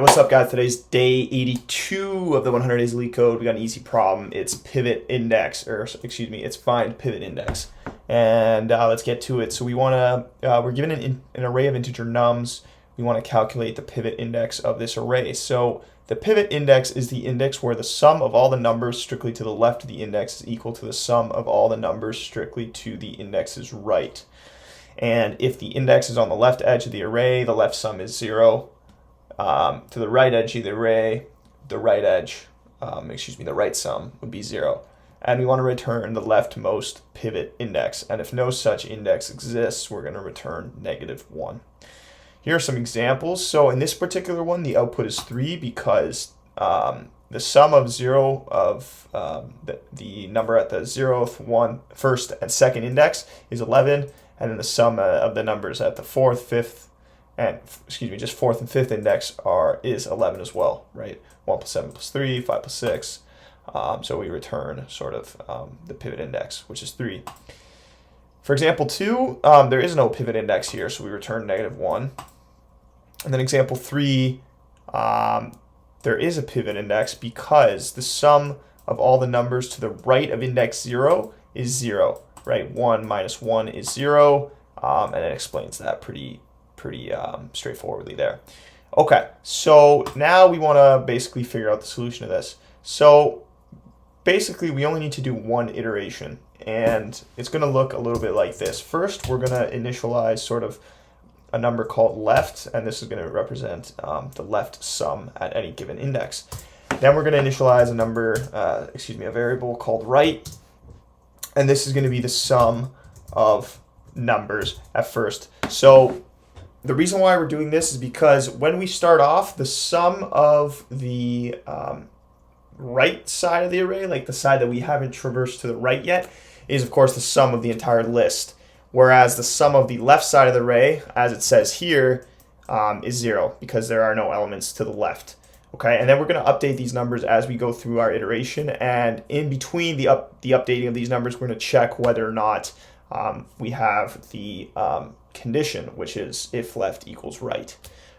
What's up, guys? Today's day 82 of the 100 Days of LeetCode. We got an easy problem. It's pivot index, or excuse me, it's find pivot index. And let's get to it. So we want to, we're given an array of integer nums. We want to calculate the pivot index of this array. So the pivot index is the index where the sum of all the numbers strictly to the left of the index is equal to the sum of all the numbers strictly to the index's right. And if the index is on the left edge of the array, the left sum is 0. To the right edge of the array, the right sum would be 0. And we want to return the leftmost pivot index. And if no such index exists, we're going to return -1. Here are some examples. So in this particular one, the output is 3 because the sum of 0 of the number at the 0th, 1st, first, and second index is 11. And then the sum of the numbers at the 4th, 5th, and just 4th and 5th index is 11 as well, right? 1 plus 7 plus 3, 5 plus 6. So we return sort of the pivot index, which is 3. For example 2, there is no pivot index here, so we return -1. And then example 3, there is a pivot index because the sum of all the numbers to the right of index 0 is 0, right? 1 minus 1 is 0, and it explains that pretty straightforwardly there. Okay, so now we want to basically figure out the solution to this. So basically we only need to do one iteration, and it's going to look a little bit like this. First, we're going to initialize sort of a number called left, and this is going to represent the left sum at any given index. Then we're going to initialize a number, a variable called right, and this is going to be the sum of numbers at first. So the reason why we're doing this is because when we start off, the sum of the right side of the array, like the side that we haven't traversed to the right yet, is of course the sum of the entire list. Whereas the sum of the left side of the array, as it says here, is 0 because there are no elements to the left. Okay, and then we're going to update these numbers as we go through our iteration. And in between the updating of these numbers, we're going to check whether or not we have the condition, which is if left equals right.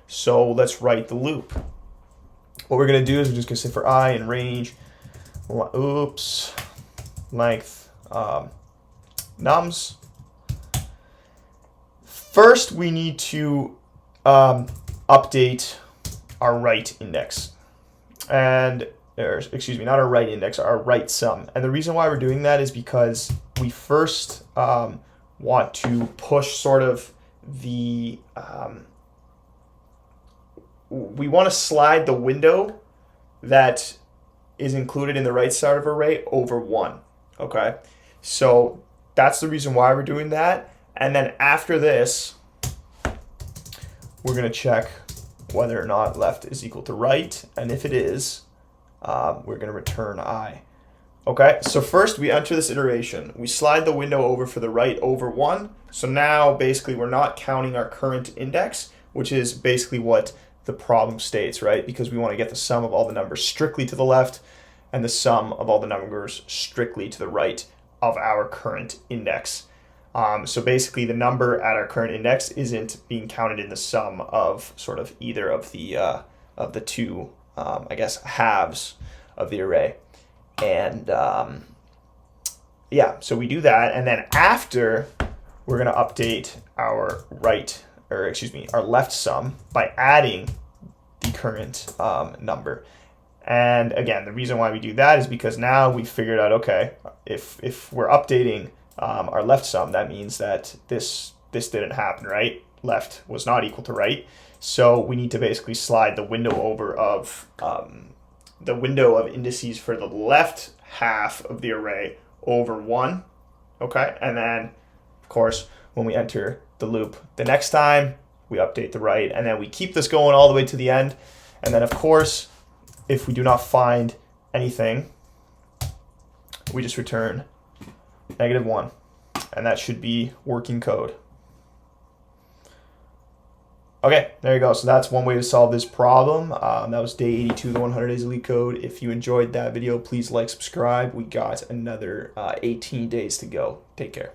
So let's write the loop. What we're going to do is we're just going to say for I in range, length, nums. First, we need to update our right index, not our right index, our right sum. And the reason why we're doing that is because we first want to push sort of the, we want to slide the window that is included in the right side of array over 1, okay? So that's the reason why we're doing that. And then after this, we're going to check whether or not left is equal to right. And if it is, we're going to return I. Okay, so first we enter this iteration. We slide the window over for the right over 1. So now basically we're not counting our current index, which is basically what the problem states, right? Because we want to get the sum of all the numbers strictly to the left and the sum of all the numbers strictly to the right of our current index. So basically the number at our current index isn't being counted in the sum of sort of either of the two, halves of the array. And so we do that, and then after we're going to update our our left sum by adding the current number. And again, the reason why we do that is because now we figured out, okay, if we're updating our left sum, that means that this didn't happen, right? Left was not equal to right, so we need to basically slide the window over of the window of indices for the left half of the array over 1, okay? And then, of course, when we enter the loop the next time, we update the right, and then we keep this going all the way to the end. And then, of course, if we do not find anything, we just return -1, and that should be working code. Okay, there you go. So that's one way to solve this problem. That was day 82 of the 100 Days of LeetCode. If you enjoyed that video, please like, subscribe. We got another 18 days to go. Take care.